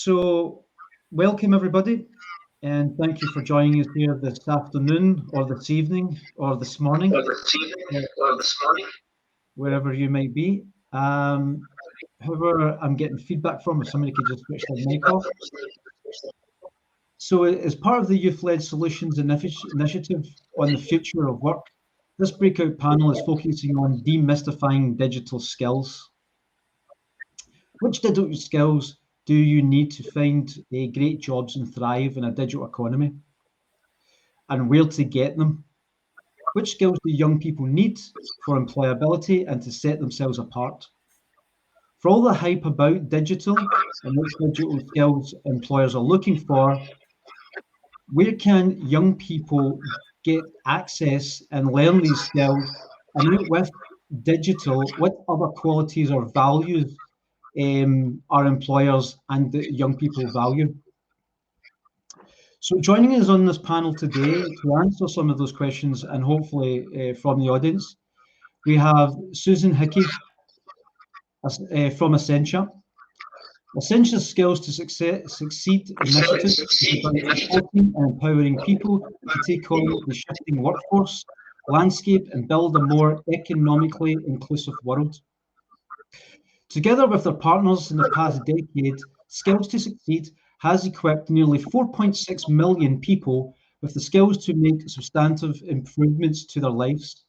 So, welcome everybody, and thank you for joining us here this afternoon, or this evening, or this morning, wherever you may be. However, I'm getting feedback from, if somebody could just switch their mic off. So, as part of the Youth-Led Solutions Initiative on the future of work, this breakout panel is focusing on demystifying digital skills. Which digital skills do you need to find great jobs and thrive in a digital economy? And where to get them? Which skills do young people need for employability and to set themselves apart? For all the hype about digital and which digital skills employers are looking for, where can young people get access and learn these skills? And with digital, what other qualities or values our employers and the young people value? So joining us on this panel today to answer some of those questions and hopefully from the audience, we have Susan Hickey from Essentia. Essentia's Skills to Succeed initiative is about supporting and empowering people to take on the shifting workforce landscape and build a more economically inclusive world. Together with their partners in the past decade, Skills to Succeed has equipped nearly 4.6 million people with the skills to make substantive improvements to their lives.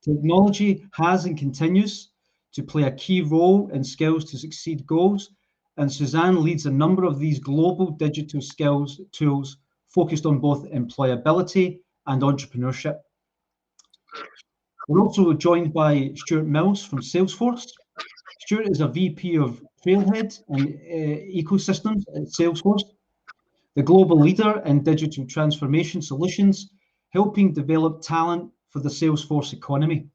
Technology has and continues to play a key role in Skills to Succeed goals, and Suzanne leads a number of these global digital skills tools focused on both employability and entrepreneurship. We're also joined by Stuart Mills from Salesforce. Stuart is a VP of Trailhead and Ecosystems at Salesforce, the global leader in digital transformation solutions, helping develop talent for the Salesforce economy.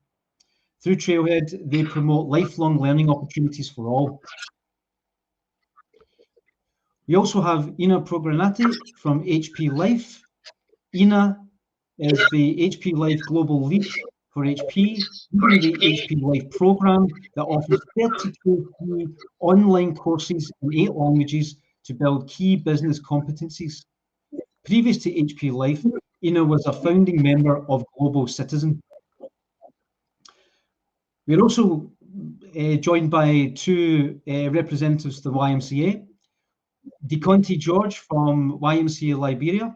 Through Trailhead, they promote lifelong learning opportunities for all. We also have Ina Progranati from HP Life. Ina is the HP Life Global Lead for HP, leading the HP Life program that offers 32 free online courses in 8 languages to build key business competencies. Previous to HP Life, Ina was a founding member of Global Citizen. We're also joined by 2 representatives of the YMCA. DeConti George from YMCA Liberia.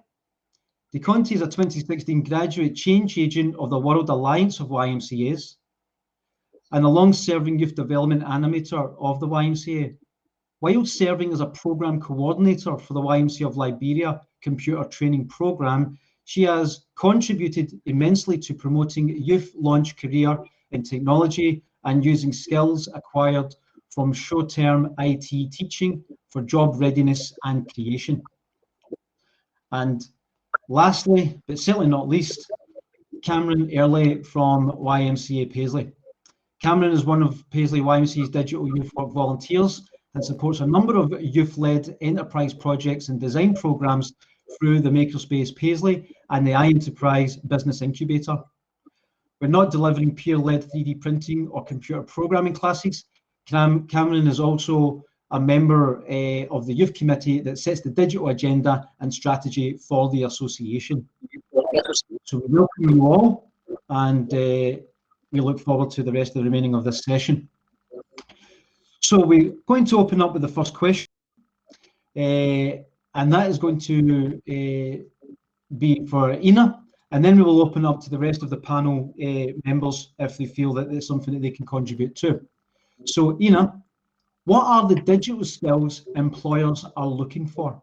DeConti is a 2016 graduate change agent of the World Alliance of YMCAs and a long-serving youth development animator of the YMCA. While serving as a program coordinator for the YMCA of Liberia computer training program, she has contributed immensely to promoting youth launch career in technology and using skills acquired from short-term IT teaching for job readiness and creation. And lastly, but certainly not least, Cameron Early from YMCA Paisley. Cameron is one of Paisley YMCA's digital youth work volunteers and supports a number of youth-led enterprise projects and design programs through the Makerspace Paisley and the iEnterprise Business Incubator. We're not delivering peer-led 3D printing or computer programming classes. Cameron is also a member of the youth committee that sets the digital agenda and strategy for the association. So we welcome you all, and we look forward to the rest of the remaining of this session. So we're going to open up with the first question, and that is going to be for Ina, and then we will open up to the rest of the panel members if they feel that there's something that they can contribute to. So Ina, what are the digital skills employers are looking for?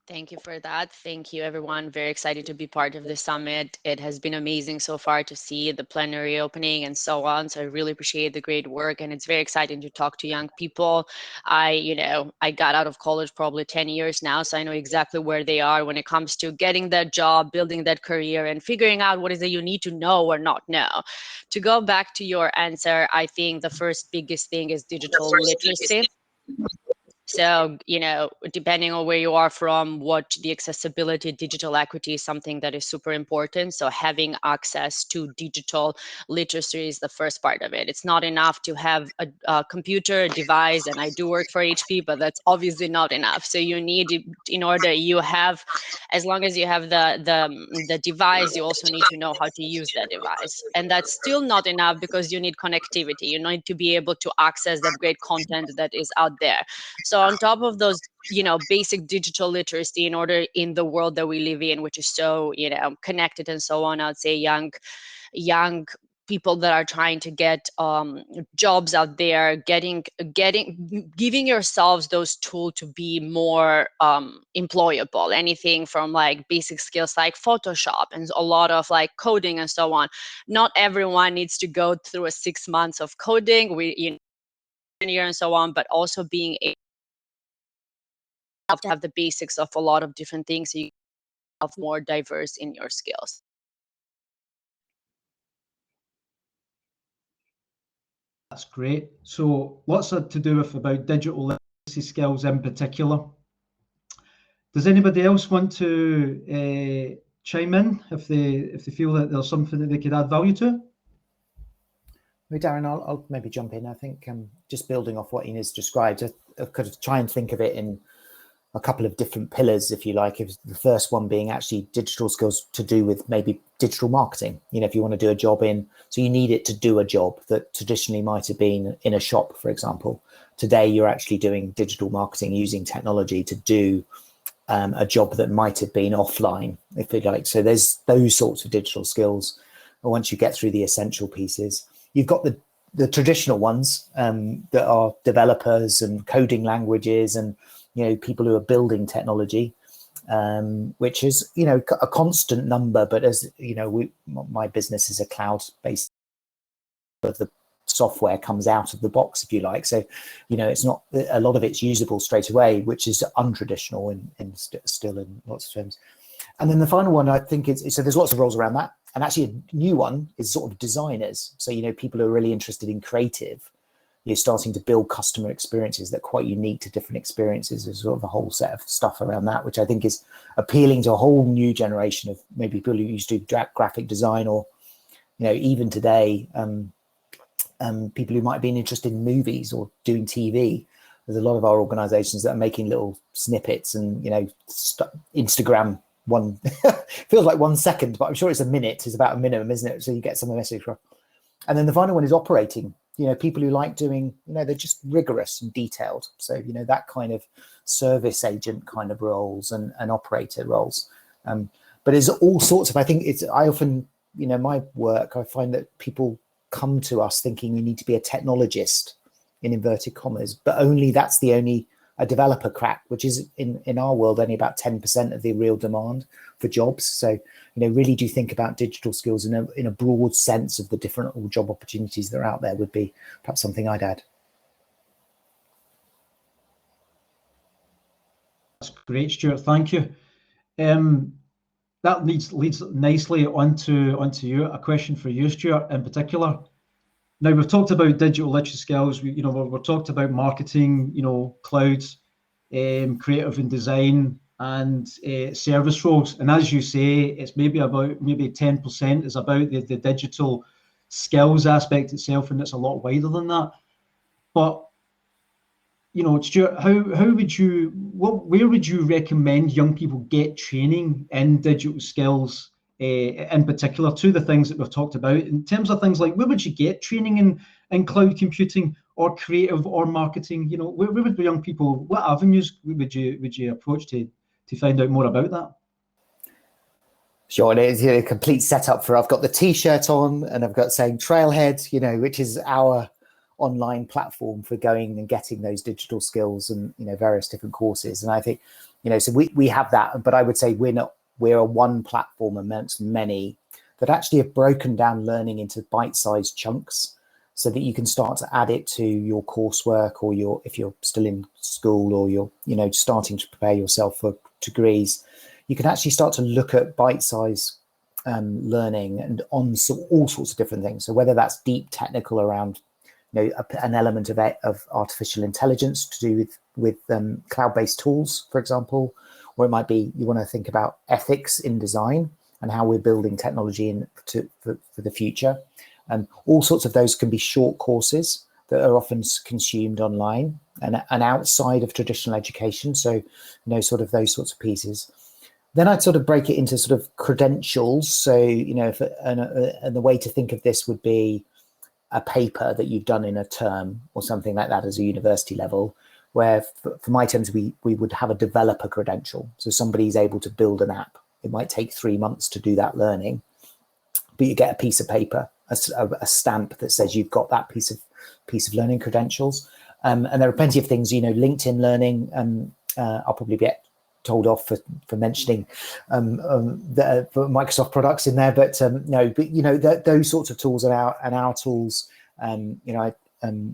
Thank you for that. Thank you, everyone. Very excited to be part of the summit. It has been amazing so far to see the plenary opening and so on. So I really appreciate the great work, and it's very exciting to talk to young people. I got out of college probably 10 years now, so I know exactly where they are when it comes to getting that job, building that career, and figuring out what is it you need to know or not know. To go back to your answer, I think the first biggest thing is digital literacy. So, depending on where you are from, what the accessibility, digital equity is something that is super important. So having access to digital literacy is the first part of it. It's not enough to have a computer, a device, and I do work for HP, but that's obviously not enough. So you need, in order you have, as long as you have the device, you also need to know how to use that device. And that's still not enough because you need connectivity. You need to be able to access that great content that is out there. So on top of those, basic digital literacy, in the world that we live in, which is so, connected and so on, I'd say young people that are trying to get jobs out there, giving yourselves those tools to be more employable. Anything from like basic skills like Photoshop and a lot of like coding and so on. Not everyone needs to go through a 6 months of coding. Engineer and so on, but also being able to have the basics of a lot of different things, so you have more diverse in your skills. That's great. So lots to do with about digital literacy skills in particular. Does anybody else want to chime in if they feel that there's something that they could add value to? Well, Darren, I'll maybe jump in. I think just building off what Inez described, I could try and think of it in a couple of different pillars, if you like. If the first one being actually digital skills to do with maybe digital marketing. If you want to do a job so you need it to do a job that traditionally might have been in a shop, for example. Today, you're actually doing digital marketing using technology to do a job that might have been offline, if you like. So there's those sorts of digital skills. But once you get through the essential pieces, you've got the traditional ones that are developers and coding languages and people who are building technology, which is a constant number. But as my business is a cloud-based, but the software comes out of the box, if you like. So it's not, a lot of it's usable straight away, which is untraditional still in lots of terms. And then the final one, I think, so there's lots of roles around that. And actually a new one is sort of designers. So, people who are really interested in creative, you're starting to build customer experiences that are quite unique to different experiences. There's sort of a whole set of stuff around that, which I think is appealing to a whole new generation of maybe people who used to do graphic design, or, even today, people who might have been interested in movies or doing TV. There's a lot of our organizations that are making little snippets and, Instagram one feels like 1 second, but I'm sure it's a minute. It's about a minimum, isn't it? So you get some message from. And then the final one is operating. People who like doing, they're just rigorous and detailed. So, that kind of service agent kind of roles and operator roles. But there's all sorts of, I think I often, my work, I find that people come to us thinking we need to be a technologist, in inverted commas, but that's the only a developer crack, which is in our world only about 10% of the real demand for jobs. So, really do think about digital skills in a broad sense of the different job opportunities that are out there would be perhaps something I'd add. That's great, Stuart. Thank you. That leads nicely onto you. A question for you, Stuart, in particular. Now, we've talked about digital literacy skills. We've talked about marketing, clouds, creative and design, and service roles. And as you say, it's maybe 10% is about the digital skills aspect itself, and it's a lot wider than that. But Stuart, where would you recommend young people get training in digital skills, in particular, to the things that we've talked about, in terms of things like where would you get training in cloud computing or creative or marketing? Where would the young people, what avenues would you approach to find out more about that? Sure, and it's a complete setup for, I've got the T-shirt on and I've got saying Trailhead, which is our online platform for going and getting those digital skills and various different courses. And I think so we have that, but I would say we're a one platform amongst many that actually have broken down learning into bite-sized chunks, so that you can start to add it to your coursework, or if you're still in school, or you're starting to prepare yourself for degrees, you can actually start to look at bite-sized learning and on all sorts of different things. So whether that's deep technical around an element of artificial intelligence to do with with cloud-based tools, for example, or it might be you want to think about ethics in design and how we're building technology for the future. All sorts of those can be short courses that are often consumed online and outside of traditional education. So, sort of those sorts of pieces. Then I'd sort of break it into sort of credentials. So, and the way to think of this would be a paper that you've done in a term or something like that as a university level, where for my terms, we would have a developer credential. So somebody's able to build an app. It might take 3 months to do that learning, but you get a piece of paper, a stamp that says you've got that piece of learning credentials. And there are plenty of things, LinkedIn Learning. I'll probably get told off for mentioning for Microsoft products in there, but no, but those sorts of tools are our tools.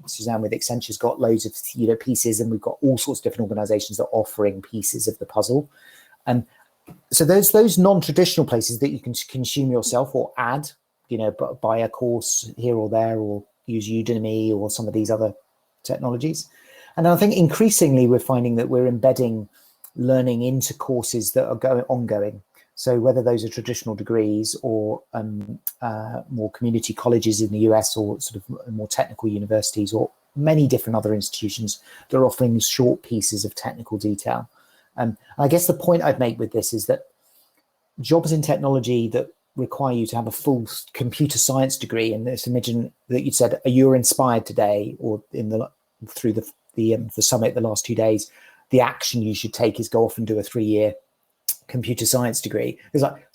Suzanne with Accenture's got loads of pieces, and we've got all sorts of different organizations that are offering pieces of the puzzle. So those non-traditional places that you can consume yourself or add, buy a course here or there, or use Udemy or some of these other technologies. And I think increasingly we're finding that we're embedding learning into courses that are ongoing. So whether those are traditional degrees or more community colleges in the US, or sort of more technical universities, or many different other institutions that are offering short pieces of technical detail. I guess the point I'd make with this is that jobs in technology that require you to have a full computer science degree, and this imagine that you said you're inspired today, or through the summit the last 2 days, the action you should take is go off and do a 3-year computer science degree.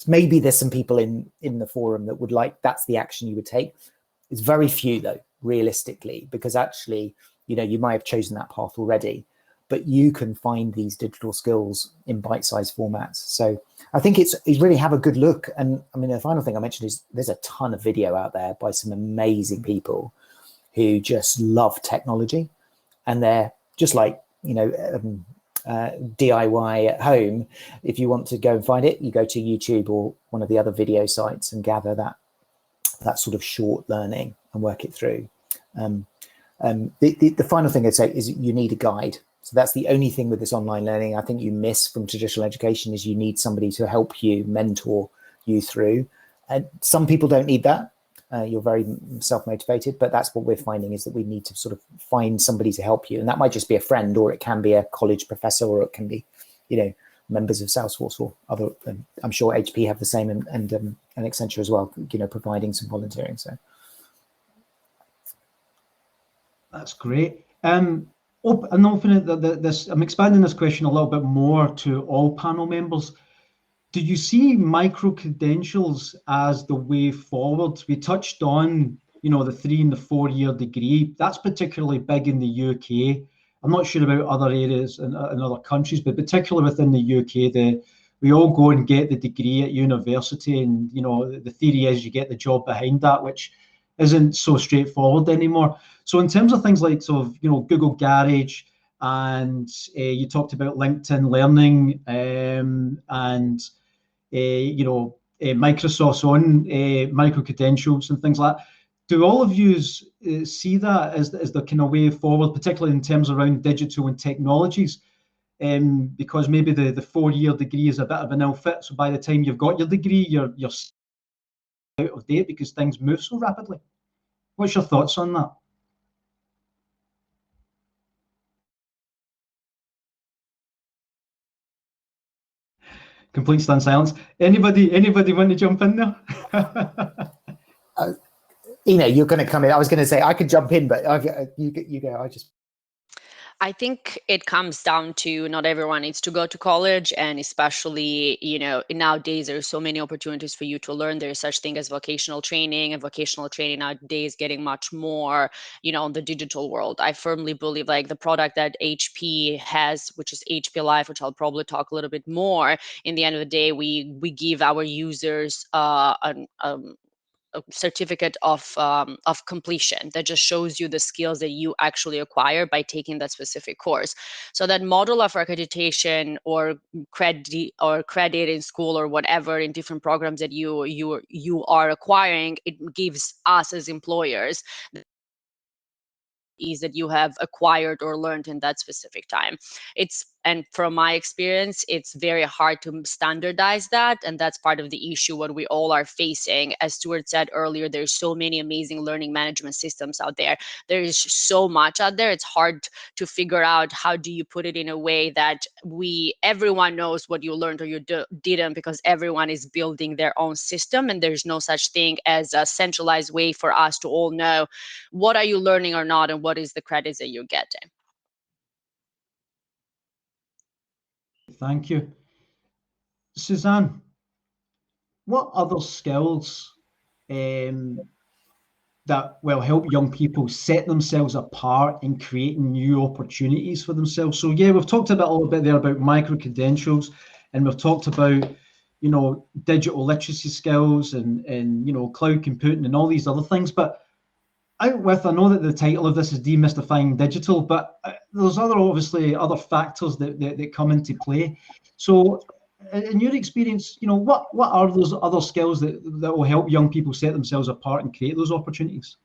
Maybe there's some people in the forum that would that's the action you would take. It's very few though, realistically, because actually, you might have chosen that path already, but you can find these digital skills in bite-sized formats. So I think it's really have a good look. And I mean, the final thing I mentioned is there's a ton of video out there by some amazing people who just love technology, and they're just like, DIY at home. If you want to go and find it, you go to YouTube or one of the other video sites and gather that sort of short learning and work it through. The final thing I'd say is you need a guide. So that's the only thing with this online learning I think you miss from traditional education, is you need somebody to help you, mentor you through. And some people don't need that. You're very self-motivated, but that's what we're finding, is that we need to sort of find somebody to help you. And that might just be a friend, or it can be a college professor, or it can be, members of Salesforce or other. I'm sure HP have the same, and Accenture as well, providing some volunteering. So that's great. I'm expanding this question a little bit more to all panel members. Do you see micro-credentials as the way forward? We touched on, the 3 and the 4 year degree. That's particularly big in the UK. I'm not sure about other areas in other countries, but particularly within the UK, we all go and get the degree at university, and, the theory is you get the job behind that, which isn't so straightforward anymore. So in terms of things like Google Garage, and you talked about LinkedIn Learning, and Microsoft's own micro-credentials and things like that. Do all of you see that as the kind of way forward, particularly in terms around digital and technologies? Because maybe the 4 year degree is a bit of an ill fit. So by the time you've got your degree, you're out of date because things move so rapidly. What's your thoughts on that? Complete stunned silence. Anybody want to jump in there? you're going to come in. I was going to say I could jump in, but you go. I think it comes down to not everyone needs to go to college, and especially, nowadays there's so many opportunities for you to learn. There's such thing as vocational training, and vocational training nowadays getting much more, in the digital world. I firmly believe like the product that HP has, which is HP Live, which I'll probably talk a little bit more. In the end of the day, we give our users a certificate of completion that just shows you the skills that you actually acquire by taking that specific course. So that model of accreditation or credit in school or whatever in different programs that you are acquiring, it gives us as employers that you have acquired or learned in that specific time. And from my experience, it's very hard to standardize that. And that's part of the issue what we all are facing. As Stuart said earlier, there's so many amazing learning management systems out there. There is so much out there. It's hard to figure out how do you put it in a way that everyone knows what you learned or you didn't, because everyone is building their own system. And there's no such thing as a centralized way for us to all know what are you learning or not, and what is the credits that you're getting. Thank you. Suzanne, what other skills that will help young people set themselves apart in creating new opportunities for themselves? So yeah, we've talked a little bit there about micro-credentials, and we've talked about, you know, digital literacy skills and you know, cloud computing and all these other things. But I know that the title of this is Demystifying Digital, but there's obviously other factors that come into play. So in your experience, you know, what are those other skills that will help young people set themselves apart and create those opportunities?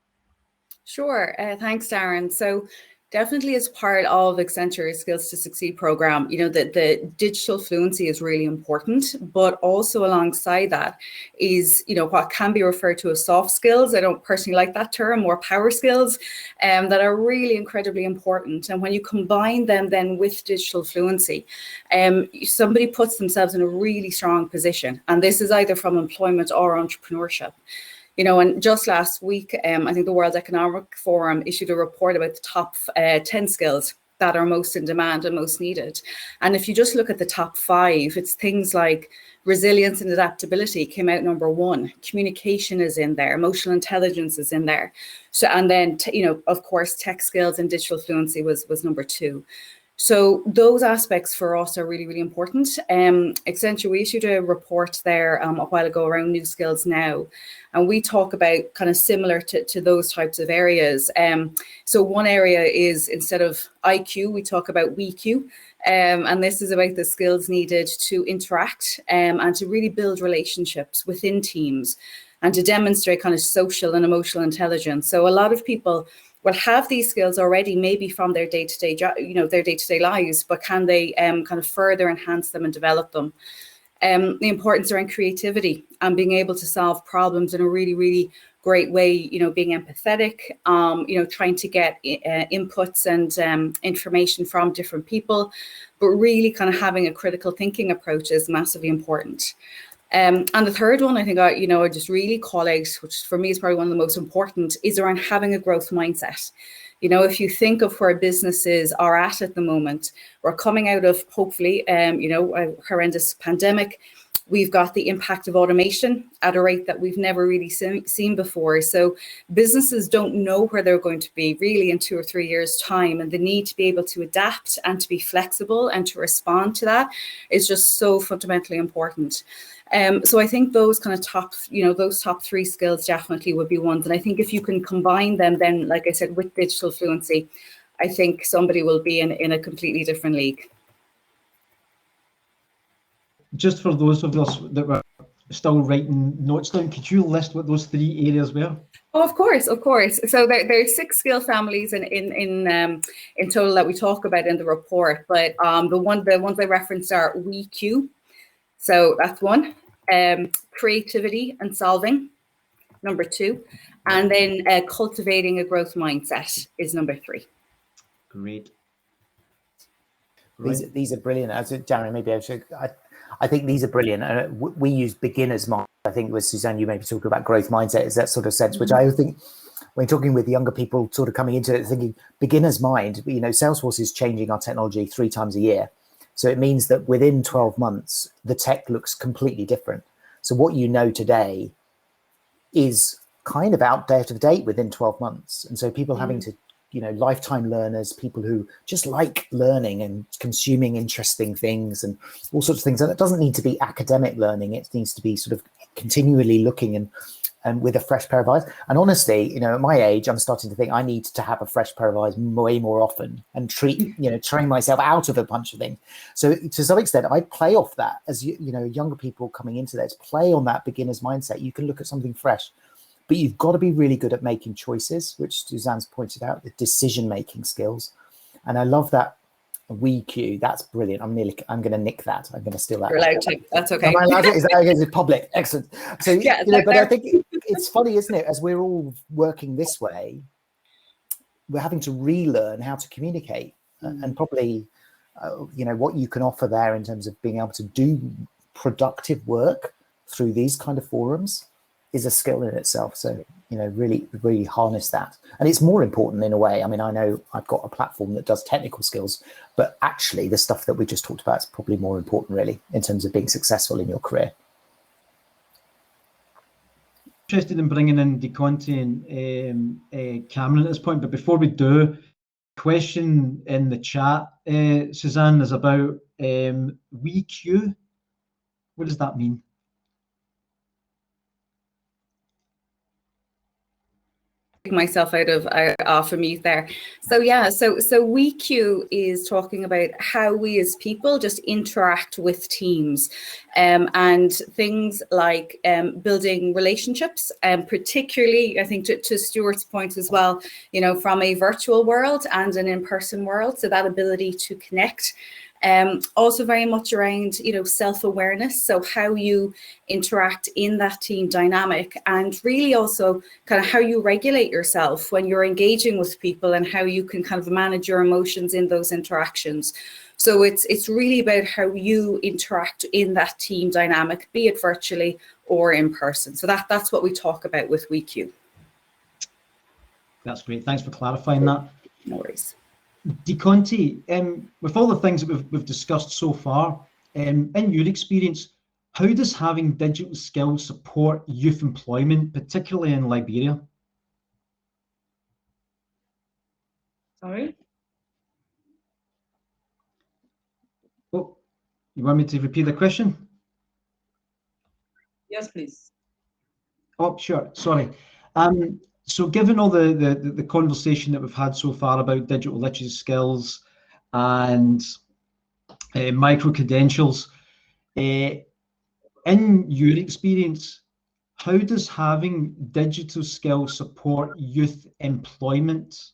Sure. Thanks, Darren. So definitely as part of Accenture's Skills to Succeed program, you know, the digital fluency is really important, but also alongside that is, you know, what can be referred to as soft skills. I don't personally like that term, or power skills, that are really incredibly important. And when you combine them then with digital fluency, somebody puts themselves in a really strong position. And this is either from employment or entrepreneurship. You know, and just last week, I think the World Economic Forum issued a report about the top 10 skills that are most in demand and most needed. And if you just look at the top 5, it's things like resilience and adaptability came out number 1. Communication is in there. Emotional intelligence is in there. So, and then, you know, of course, tech skills and digital fluency was number 2. So those aspects for us are really, really important. Accenture, we issued a report there a while ago around new skills now, and we talk about kind of similar to those types of areas. So one area is, instead of IQ, we talk about WeQ, and this is about the skills needed to interact and to really build relationships within teams and to demonstrate kind of social and emotional intelligence. So a lot of people will have these skills already, maybe from their day-to-day, you know, their day-to-day lives, but can they kind of further enhance them and develop them? The importance around creativity and being able to solve problems in a really, really great way, you know, being empathetic, you know, trying to get inputs and information from different people, but really kind of having a critical thinking approach is massively important. And the third one, I think, I just really call out, which for me is probably one of the most important, is around having a growth mindset. You know, if you think of where businesses are at the moment, we're coming out of, hopefully, you know, a horrendous pandemic. We've got the impact of automation at a rate that we've never really seen before. So businesses don't know where they're going to be really in 2 or 3 years' time. And the need to be able to adapt and to be flexible and to respond to that is just so fundamentally important. So I think those kind of those top 3 skills definitely would be ones. And I think if you can combine them, then, like I said, with digital fluency, I think somebody will be in a completely different league. Just for those of us that were still writing notes down, could you list what those 3 areas were? Oh, of course. So there are 6 skill families in total that we talk about in the report. But the ones I referenced are WeQ. So that's 1. Creativity and solving, number 2. And then cultivating a growth mindset is number 3. Great. Right. These are brilliant. As Darren, maybe I think these are brilliant. We use beginner's mind. I think with Suzanne, you maybe talk about growth mindset, is that sort of sense, which I think when talking with younger people sort of coming into it, thinking beginner's mind, you know, Salesforce is changing our technology 3 times a year. So it means that within 12 months, the tech looks completely different. So what you know today is kind of out of date within 12 months. And so people having to, you know, lifetime learners, people who just like learning and consuming interesting things and all sorts of things. And it doesn't need to be academic learning. It needs to be sort of continually looking and with a fresh pair of eyes. And honestly, you know, at my age, I'm starting to think I need to have a fresh pair of eyes way more often and train myself out of a bunch of things. So to some extent, I play off that as, you know, younger people coming into this, play on that beginner's mindset. You can look at something fresh, but you've got to be really good at making choices, which Suzanne's pointed out, the decision-making skills. And I love that WeQ. That's brilliant. I'm going to nick that. I'm going to steal that. You're allowed to. That's okay. Am I allowed to? Is that okay? Is it public? Excellent. So, yeah, but I think it's funny, isn't it? As we're all working this way, we're having to relearn how to communicate and probably, what you can offer there in terms of being able to do productive work through these kind of forums is a skill in itself. So, really, really harness that. And it's more important in a way. I mean, I know I've got a platform that does technical skills, but actually the stuff that we just talked about is probably more important really in terms of being successful in your career. Interested in bringing in DeConti and Cameron at this point, but before we do, question in the chat, Suzanne, is about WeQ. What does that mean? Myself off of mute there. So WeQ is talking about how we as people just interact with teams, and things like building relationships, and particularly I think to Stuart's point as well, from a virtual world and an in-person world. So that ability to connect. Also very much around, self-awareness. So how you interact in that team dynamic, and really also kind of how you regulate yourself when you're engaging with people, and how you can kind of manage your emotions in those interactions. So it's really about how you interact in that team dynamic, be it virtually or in person. So that's what we talk about with WeQ. That's great. Thanks for clarifying that. No worries. DeConti, with all the things that we've discussed so far, in your experience, how does having digital skills support youth employment, particularly in Liberia? Sorry? Oh, you want me to repeat the question? Yes, please. Oh, sure. Sorry. So given all the conversation that we've had so far about digital literacy skills and micro-credentials, in your experience, how does having digital skills support youth employment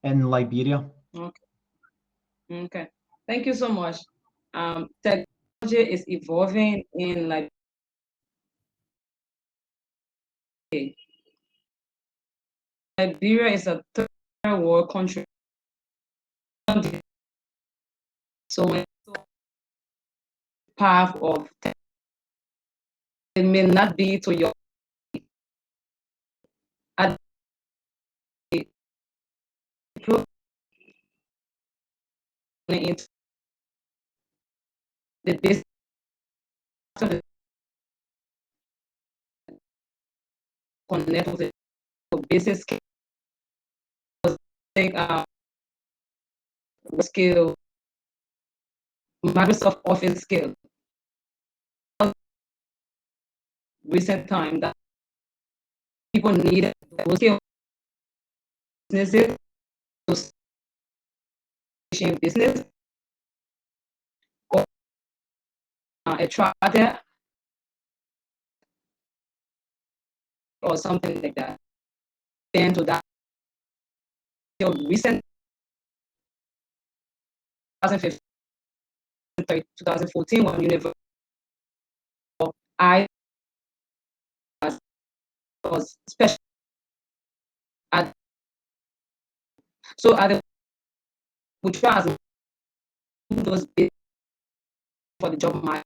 in Liberia? Okay. Thank you so much. Technology is evolving in Liberia is a third world country. So when path of tech, it may not be to your into the business connect with the business skill, Microsoft Office skill. Recent time that people need those skills, businesses, business, or a trader or something like that. Then to that, recent 2015, 2014, when university, I was special. So I would try as those for the job market.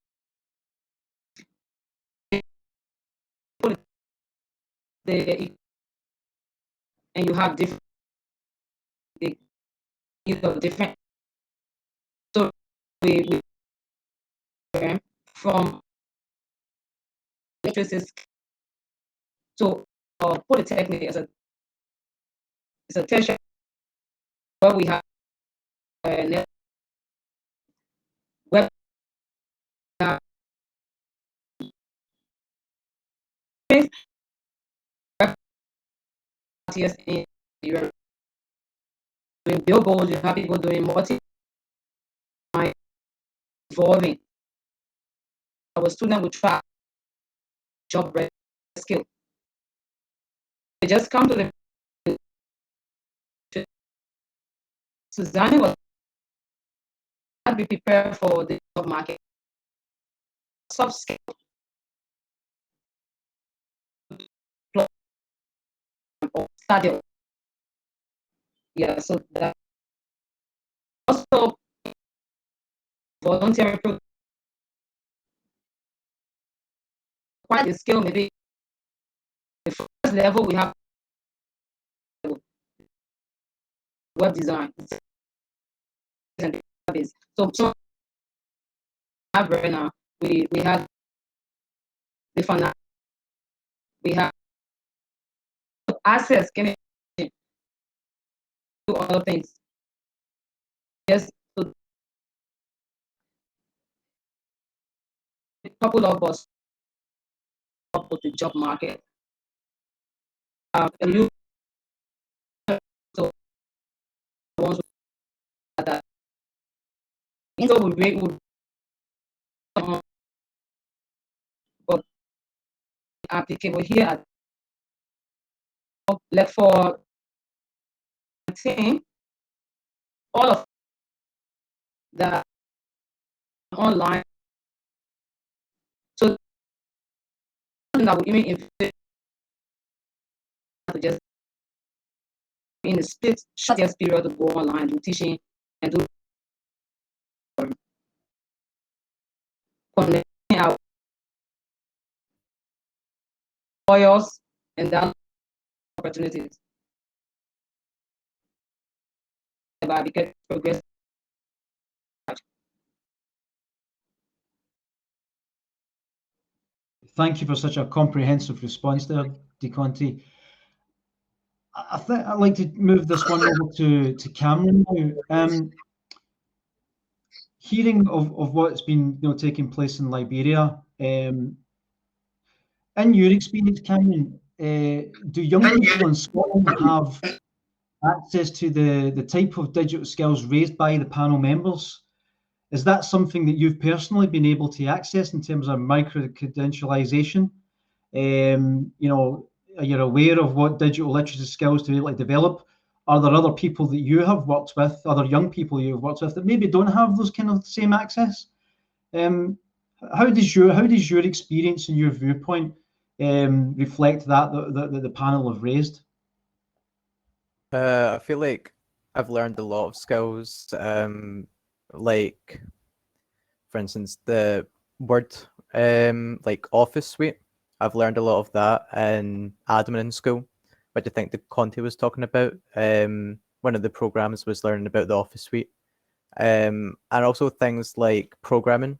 And you have different, different. So we from electricity. So polytechnic is a tertiary where we have web in Europe. Doing billboards, you have people doing evolving. Our student will try job skill. they just come to the Suzanne was not be prepared for the job market. Soft skill. Study. Yeah, so that also voluntary quite a skill. Maybe the first level we have web design and database. So have right now we have the fund, we have access can do other things. Yes, so a couple of us up with the job market. And you so ones that into would rate would but applicable here at left for team all of that online. So that would even invest to just in a split shortest period to go online, do teaching and do connecting our employers and that opportunities. Because progress. Thank you for such a comprehensive response there, DeConti. I think I'd like to move this one over to Cameron now. Hearing of what's been taking place in Liberia, in your experience, Cameron, do young people in Scotland have access to the type of digital skills raised by the panel members? Is that something that you've personally been able to access in terms of micro-credentialisation? You're aware of what digital literacy skills to be able to develop. Are there other people that you have worked with, other young people you've worked with that maybe don't have those kind of same access? How does your experience and your viewpoint reflect that the panel have raised? I feel like I've learned a lot of skills, like, for instance, the Word, like Office suite. I've learned a lot of that in admin in school, which I think the Conte was talking about. One of the programs was learning about the Office suite, and also things like programming.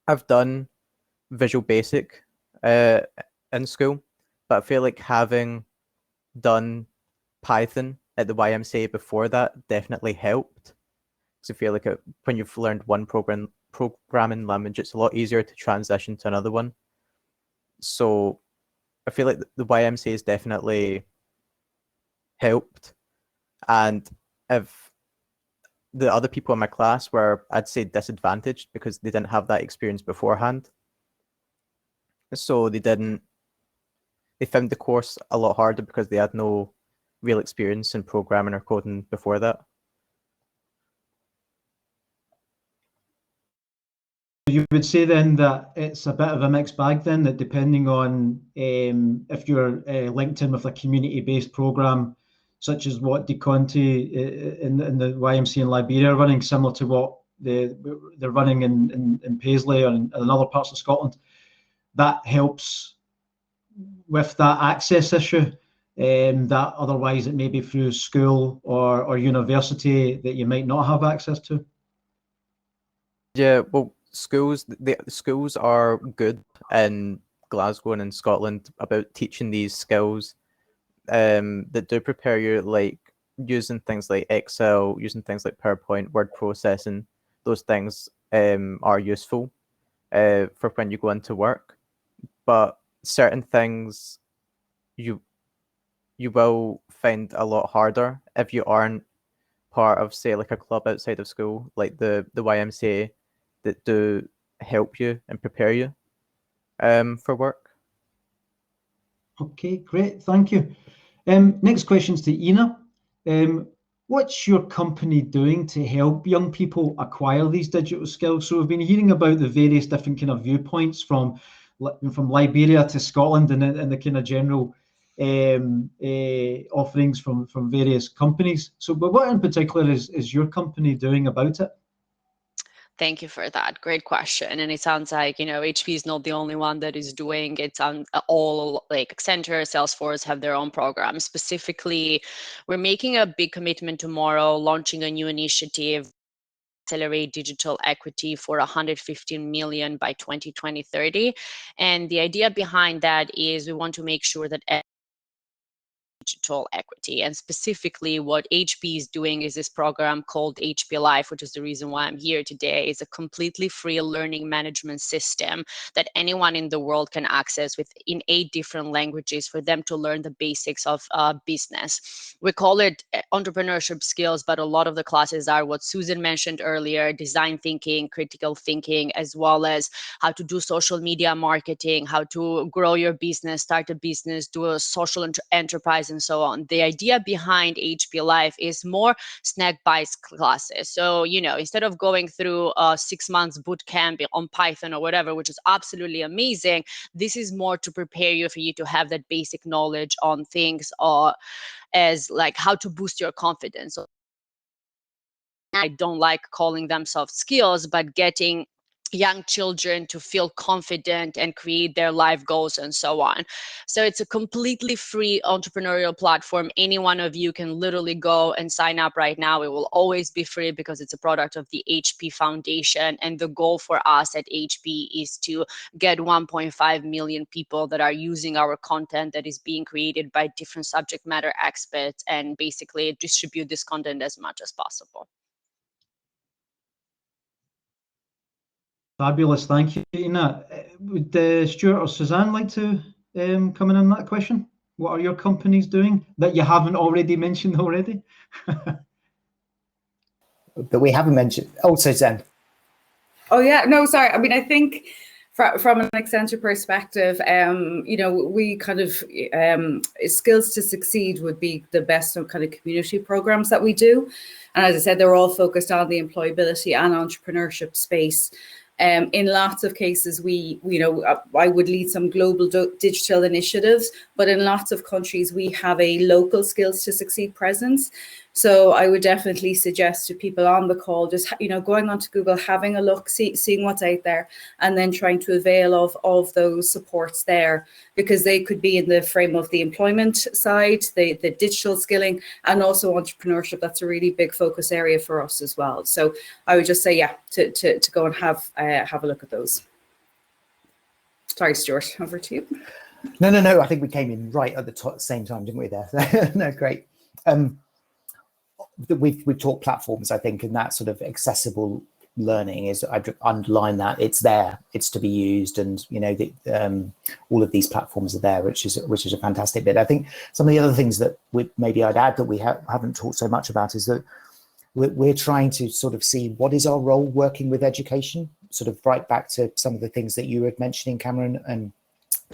I've done Visual Basic in school, but I feel like having done Python at the YMCA before that definitely helped. Because I feel like when you've learned one programming language, it's a lot easier to transition to another one. So I feel like the YMCA has definitely helped. And if the other people in my class were, I'd say, disadvantaged because they didn't have that experience beforehand. So they found the course a lot harder because they had no real experience in programming or coding before that. You would say then that it's a bit of a mixed bag then, that depending on if you're linked in with a community-based program, such as what DeConti in the YMCA in Liberia are running, similar to what they're running in Paisley or in other parts of Scotland, that helps with that access issue, that otherwise it may be through school or university that you might not have access to. Yeah, well, the schools are good in Glasgow and in Scotland about teaching these skills that do prepare you, like using things like Excel, using things like PowerPoint, word processing. Those things are useful for when you go into work. But certain things you will find a lot harder if you aren't part of, say, like a club outside of school, like the YMCA, that do help you and prepare you for work. Okay, great, thank you. Next question's to Ina. What's your company doing to help young people acquire these digital skills? So we've been hearing about the various different kind of viewpoints from Liberia to Scotland and the kind of general offerings from various companies. So, but what in particular is your company doing about it? Thank you for that. Great question. And it sounds like, HP is not the only one that is doing it. All like Accenture, Salesforce have their own programs. Specifically, we're making a big commitment tomorrow, launching a new initiative, accelerate digital equity for 115 million by 2030. And the idea behind that is we want to make sure that digital equity. And specifically what HP is doing is this program called HP Life, which is the reason why I'm here today. It's a completely free learning management system that anyone in the world can access in 8 different languages for them to learn the basics of business. We call it entrepreneurship skills, but a lot of the classes are what Susan mentioned earlier, design thinking, critical thinking, as well as how to do social media marketing, how to grow your business, start a business, do a social enterprise, and so on. The idea behind HP Life is more snack-based classes. So, instead of going through a 6 months boot camp on Python or whatever, which is absolutely amazing, this is more to prepare you for you to have that basic knowledge on things as like how to boost your confidence. So I don't like calling them soft skills, but getting young children to feel confident and create their life goals and so on. So it's a completely free entrepreneurial platform. Any one of you can literally go and sign up right now. It will always be free because it's a product of the HP Foundation. And the goal for us at HP is to get 1.5 million people that are using our content that is being created by different subject matter experts and basically distribute this content as much as possible. Fabulous, thank you, Ina. Would Stuart or Suzanne like to come in on that question? What are your companies doing that you haven't already mentioned already? That we haven't mentioned. Oh, Suzanne. Oh yeah, no, sorry. I mean, I think from an Accenture perspective, we kind of skills to succeed would be the best kind of community programs that we do. And as I said, they're all focused on the employability and entrepreneurship space. In lots of cases, I would lead some global digital initiatives, but in lots of countries, we have a local skills to succeed presence. So I would definitely suggest to people on the call, just, going onto Google, having a look, seeing what's out there, and then trying to avail of those supports there, because they could be in the frame of the employment side, the digital skilling, and also entrepreneurship. That's a really big focus area for us as well. So I would just say, yeah, to go and have a look at those. Sorry, Stuart, over to you. No. I think we came in right at the same time, didn't we? There. No, great. We've talked platforms, I think, and that sort of accessible learning is, I'd underline that it's there, it's to be used, and all of these platforms are there, which is a fantastic bit. I think some of the other things that maybe I'd add that we haven't talked so much about is that we're trying to sort of see what is our role working with education, sort of right back to some of the things that you were mentioning, Cameron and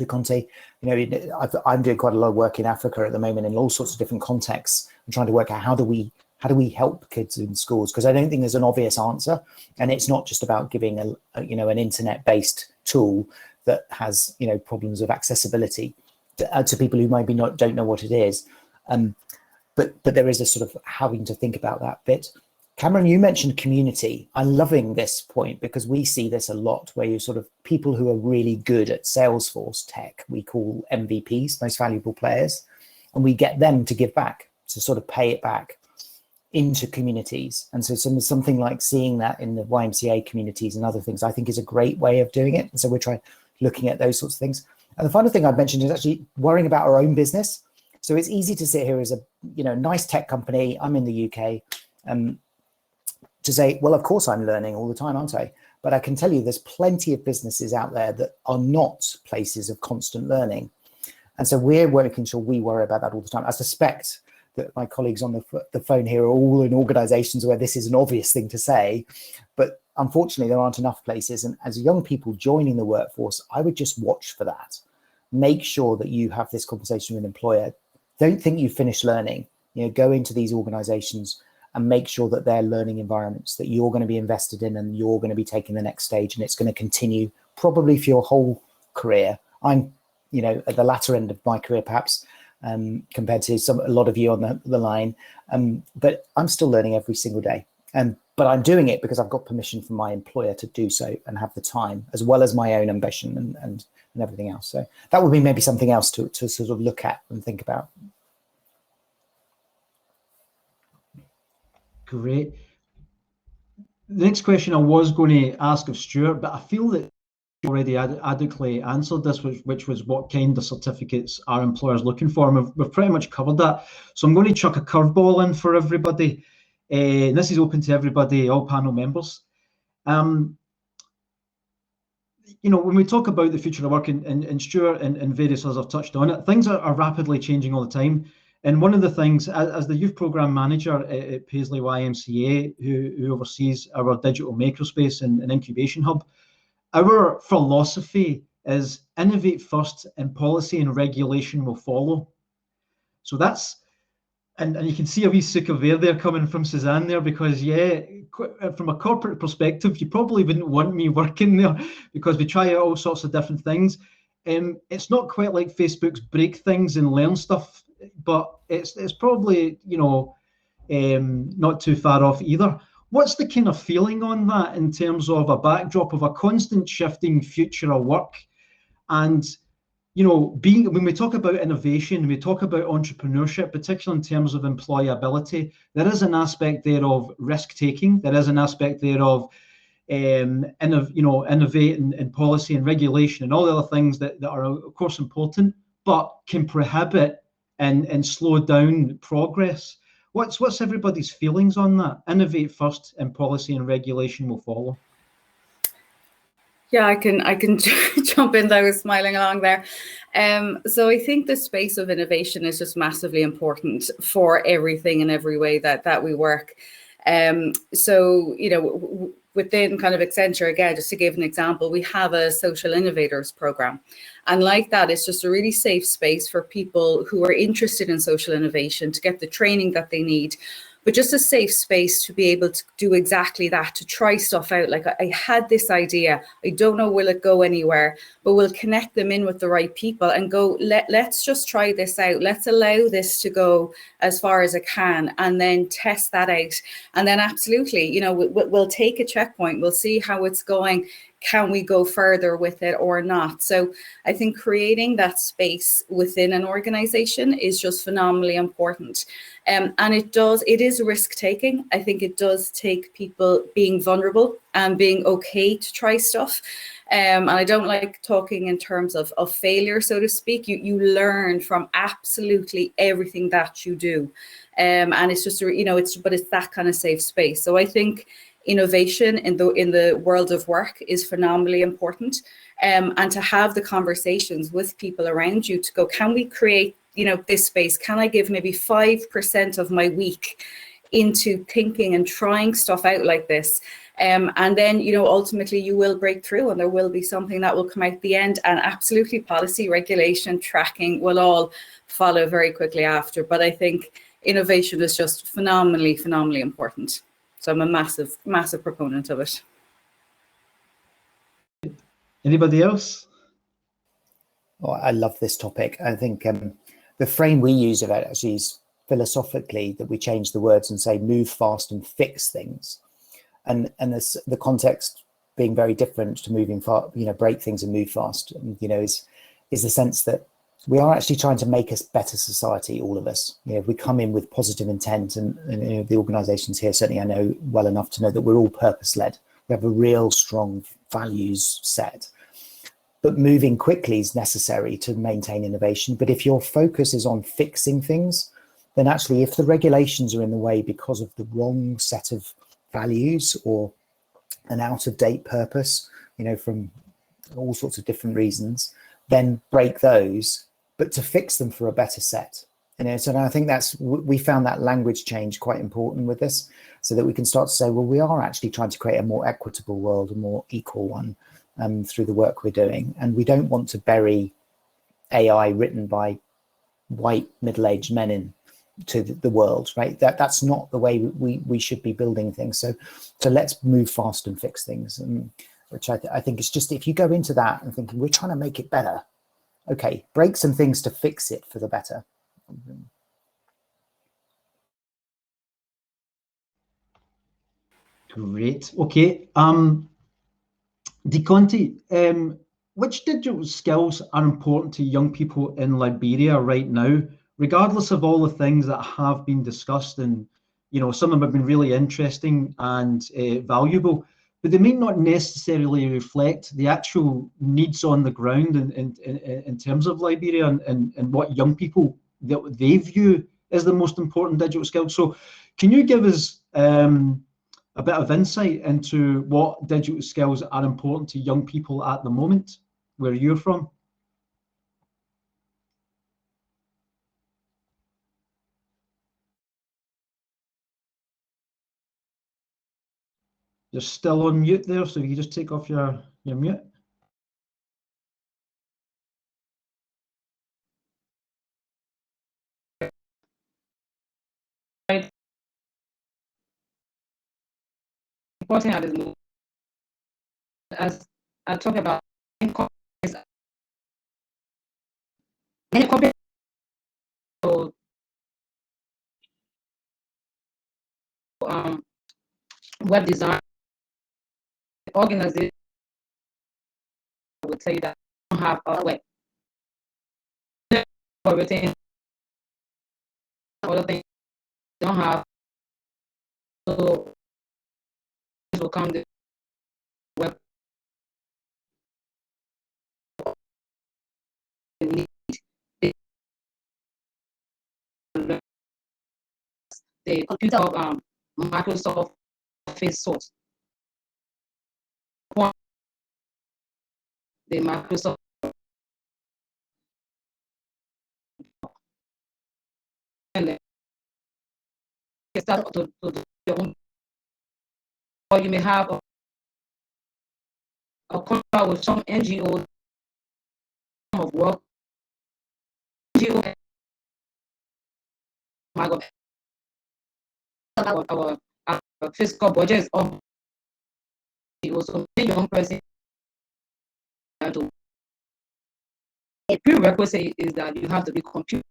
Conte. I'm doing quite a lot of work in Africa at the moment in all sorts of different contexts. I'm trying to work out how do we help kids in schools, because I don't think there's an obvious answer, and it's not just about giving an internet-based tool that has problems of accessibility to people who maybe don't know what it is, but there is a sort of having to think about that bit. Cameron, you mentioned community. I'm loving this point because we see this a lot, where you sort of people who are really good at Salesforce tech, we call MVPs, most valuable players, and we get them to give back, to sort of pay it back into communities. And so something like seeing that in the YMCA communities and other things, I think is a great way of doing it. And so we're looking at those sorts of things. And the final thing I've mentioned is actually worrying about our own business. So it's easy to sit here as a nice tech company. I'm in the UK. To say, well, of course I'm learning all the time, aren't I? But I can tell you there's plenty of businesses out there that are not places of constant learning. And so we're making sure we worry about that all the time. I suspect that my colleagues on the phone here are all in organizations where this is an obvious thing to say, but unfortunately there aren't enough places. And as young people joining the workforce, I would just watch for that. make sure that you have this conversation with an employer. Don't think you've finished learning. Go into these organizations and make sure that they're learning environments that you're going to be invested in, and you're going to be taking the next stage, and it's going to continue probably for your whole career. I'm, at the latter end of my career, perhaps, compared to a lot of you on the line, but I'm still learning every single day. But I'm doing it because I've got permission from my employer to do so and have the time, as well as my own ambition and everything else. So that would be maybe something else to sort of look at and think about. Great. The next question I was going to ask of Stuart, but I feel that you already adequately answered this, which was what kind of certificates are employers looking for? And we've pretty much covered that. So I'm going to chuck a curveball in for everybody. This is open to everybody, all panel members. When we talk about the future of work, and Stuart and various others have touched on it, things are rapidly changing all the time. And one of the things, as the youth program manager at Paisley YMCA, who oversees our digital makerspace and incubation hub, our philosophy is innovate first and policy and regulation will follow. So that's, and you can see a wee suck of air there coming from Suzanne there, because from a corporate perspective, you probably wouldn't want me working there, because we try out all sorts of different things. It's not quite like Facebook's break things and learn stuff, but it's probably, not too far off either. What's the kind of feeling on that in terms of a backdrop of a constant shifting future of work? And, when we talk about innovation, we talk about entrepreneurship, particularly in terms of employability, there is an aspect there of risk taking. There is an aspect there of innovate in policy and regulation and all the other things that are, of course, important, but can prohibit and slow down progress. What's everybody's feelings on that? Innovate first and policy and regulation will follow. Yeah, I can jump in there, smiling along there. So I think the space of innovation is just massively important for everything and every way that we work. So, within kind of Accenture, again, just to give an example, we have a social innovators program. And like that, it's just a really safe space for people who are interested in social innovation to get the training that they need, but just a safe space to be able to do exactly that, to try stuff out. Like, I had this idea, I don't know, will it go anywhere, but we'll connect them in with the right people and go, let's just try this out. Let's allow this to go as far as it can and then test that out. And then absolutely, we'll take a checkpoint. We'll see how it's going. Can we go further with it or not? So I think creating that space within an organization is just phenomenally important. And it is risk taking. I think it does take people being vulnerable and being okay to try stuff. And I don't like talking in terms of failure, so to speak. You learn from absolutely everything that you do. And it's just, but it's that kind of safe space. So I think innovation in the world of work is phenomenally important, and to have the conversations with people around you to go, can we create this space? Can I give maybe 5% of my week into thinking and trying stuff out like this? And then ultimately you will break through, and there will be something that will come out the end, and absolutely policy, regulation, tracking will all follow very quickly after. But I think innovation is just phenomenally important. So I'm a massive proponent of it. Anybody else? Oh, I love this topic. I think the frame we use of it actually is philosophically that we change the words and say move fast and fix things. And the context being very different to moving fast, break things and move fast, is the sense that we are actually trying to make a better society, all of us. We come in with positive intent, and the organizations here, certainly I know well enough to know that we're all purpose-led. We have a real strong values set. But moving quickly is necessary to maintain innovation. But if your focus is on fixing things, then actually if the regulations are in the way because of the wrong set of values or an out-of-date purpose, from all sorts of different reasons, then break those, but to fix them for a better set. So I think we found that language change quite important with this, so that we can start to say, well, we are actually trying to create a more equitable world, a more equal one, through the work we're doing. And we don't want to bury AI written by white middle-aged men into the world, right? That's not the way we should be building things. So let's move fast and fix things, which I think is just, if you go into that and thinking we're trying to make it better, okay, break some things to fix it for the better. Great. Okay. DeConti, which digital skills are important to young people in Liberia right now, regardless of all the things that have been discussed? And, you know, some of them have been really interesting and valuable, but they may not necessarily reflect the actual needs on the ground in terms of Liberia and what young people that they view as the most important digital skills. So can you give us a bit of insight into what digital skills are important to young people at the moment, where you're from? You're still on mute there, so you just take off your mute. Right. Important at this moment, as I talk about, many companies web design organization would say that don't have a web or written other things don't have, so this will come the web need the computer of Microsoft Office source. The Microsoft and then you start to do your own, or you may have a contract with some NGO of work. NGO our fiscal budget is on. So your own person to a prerequisite is that you have to be computer.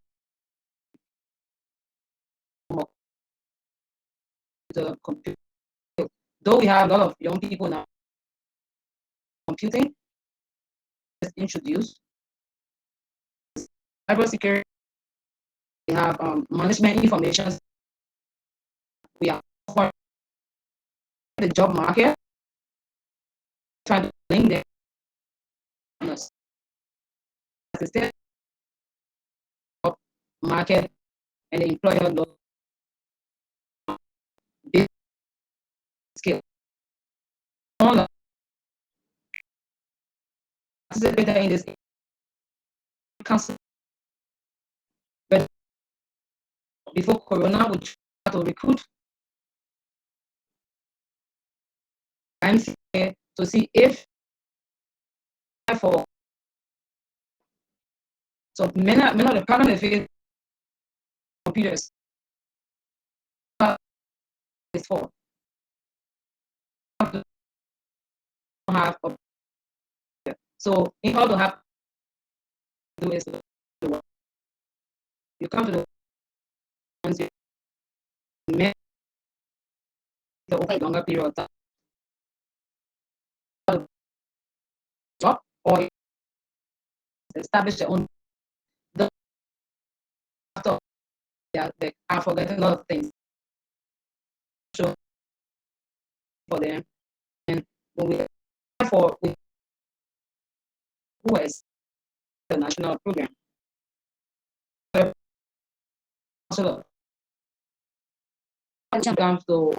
Though we have a lot of young people now computing is introduced. Cybersecurity, we have management information. We are for the job market, trying to link them assistant market and the employer big skill. All of participating in this council. But before Corona, we tried to recruit YMCA to see if for so many of the problems they face computers is for have so in order to have do is you come to the once you make the over longer period of time job or establish their own after they are forgetting a lot of things so for them and when we for who is the national program so comes to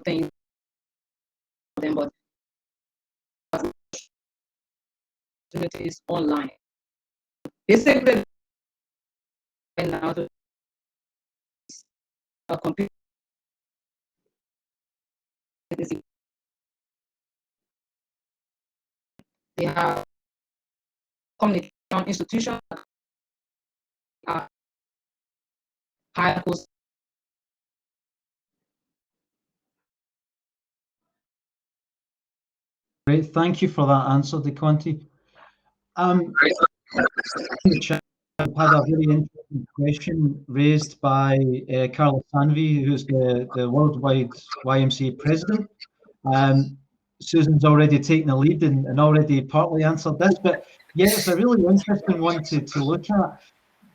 things for them but opportunities online basically and now to a computer they have communication institutions higher post. Great, thank you for that answer, DeConti. In the chat, I've had a very interesting question raised by Carla Sanvi, who's the worldwide YMCA president. Susan's already taken the lead and already partly answered this, but yeah, it's a really interesting one to look at.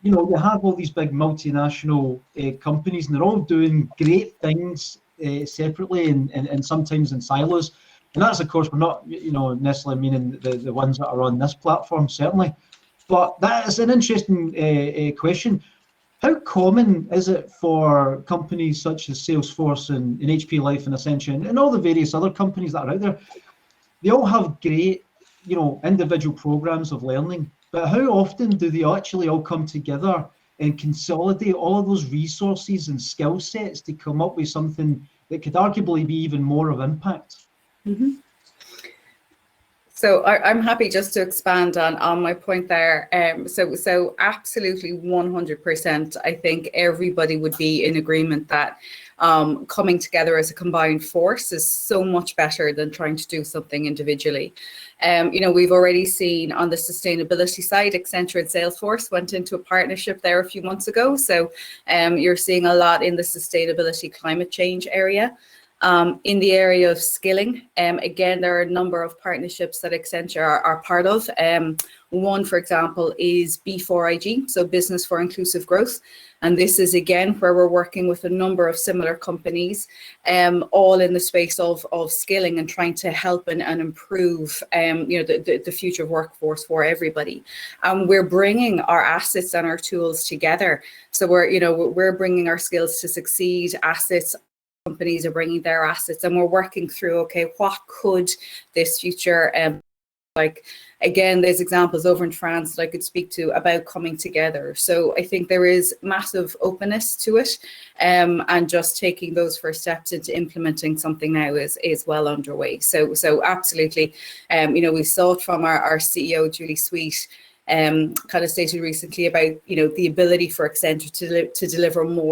You know, you have all these big multinational companies, and they're all doing great things separately and sometimes in silos. And that's, of course, we're not, you know, necessarily meaning the ones that are on this platform, certainly. But that is an interesting question. How common is it for companies such as Salesforce and HP Life and Ascension and all the various other companies that are out there? They all have great, you know, individual programs of learning, but how often do they actually all come together and consolidate all of those resources and skill sets to come up with something that could arguably be even more of impact? Mm-hmm. So I'm happy just to expand on my point there. So absolutely 100%. I think everybody would be in agreement that coming together as a combined force is so much better than trying to do something individually. You know, we've already seen on the sustainability side, Accenture and Salesforce went into a partnership there a few months ago. So you're seeing a lot in the sustainability climate change area. In the area of skilling, again, there are a number of partnerships that Accenture are part of. One, for example, is B4IG, so Business for Inclusive Growth. And this is, again, where we're working with a number of similar companies, all in the space of skilling and trying to help and improve you know, the future workforce for everybody. We're bringing our assets and our tools together. So we're bringing our skills to succeed assets. Companies are bringing their assets, and we're working through, okay, what could this future like? Again, there's examples over in France that I could speak to about coming together. So I think there is massive openness to it, and just taking those first steps into implementing something now is well underway. So absolutely, you know, we saw it from our CEO Julie Sweet, kind of stated recently about, you know, the ability for Accenture to deliver more